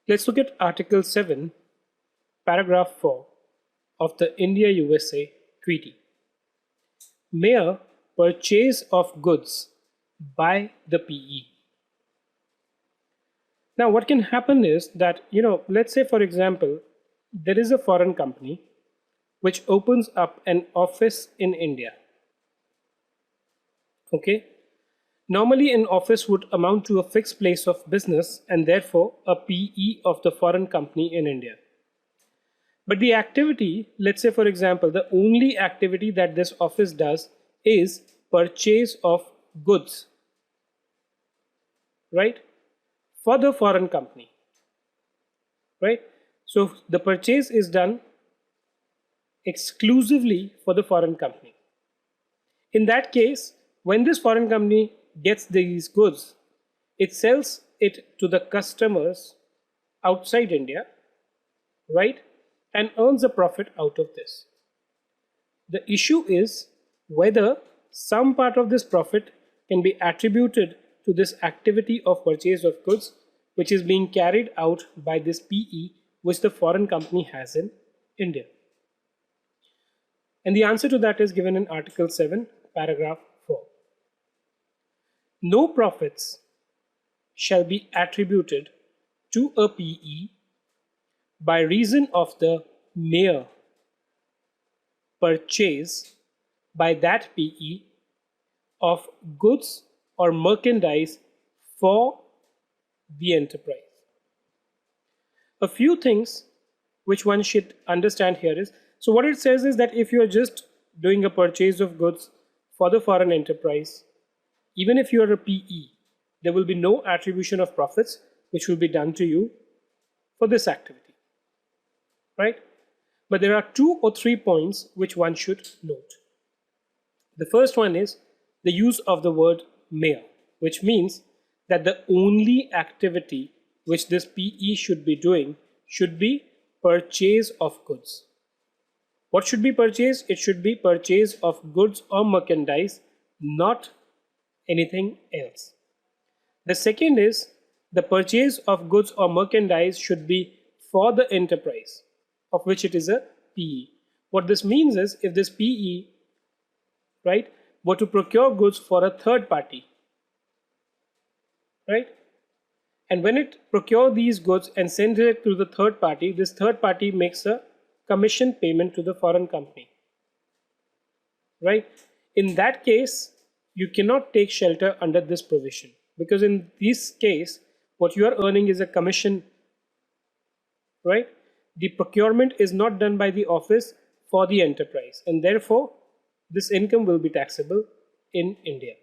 Let's look at Article 7, Paragraph 4 of the India-USA Treaty. Mere purchase of goods by the PE. Now, what can happen is that, let's say, for example, there is a foreign company which opens up an office in India. Okay. Normally, an office would amount to a fixed place of business and therefore a PE of the foreign company in India. But the activity, let's say, for example, the only activity that this office does is purchase of goods, right, for the foreign company, right? So the purchase is done exclusively for the foreign company. In that case, when this foreign company gets these goods, it sells it to the customers outside India, right, and earns a profit out of this. The issue is whether some part of this profit can be attributed to this activity of purchase of goods which is being carried out by this PE which the foreign company has in India. And the answer to that is given in Article 7, Paragraph 4. No profits shall be attributed to a PE by reason of the mere purchase by that PE of goods or merchandise for the enterprise. A few things which one should understand here is, so what it says is that if you are just doing a purchase of goods for the foreign enterprise, even if you are a PE, there will be no attribution of profits which will be done to you for this activity, right? But there are 2 or 3 points which one should note. The first one is the use of the word mere, which means that the only activity which this PE should be doing should be purchase of goods. What should be purchased? It should be purchase of goods or merchandise, not anything else. The second is the purchase of goods or merchandise should be for the enterprise of which it is a PE. What this means is if this PE, right, were to procure goods for a third party, right, and when it procures these goods and sends it to the third party, this third party makes a commission payment to the foreign company, right? In that case, you cannot take shelter under this provision, because in this case, what you are earning is a commission, right? The procurement is not done by the office for the enterprise, and therefore this income will be taxable in India.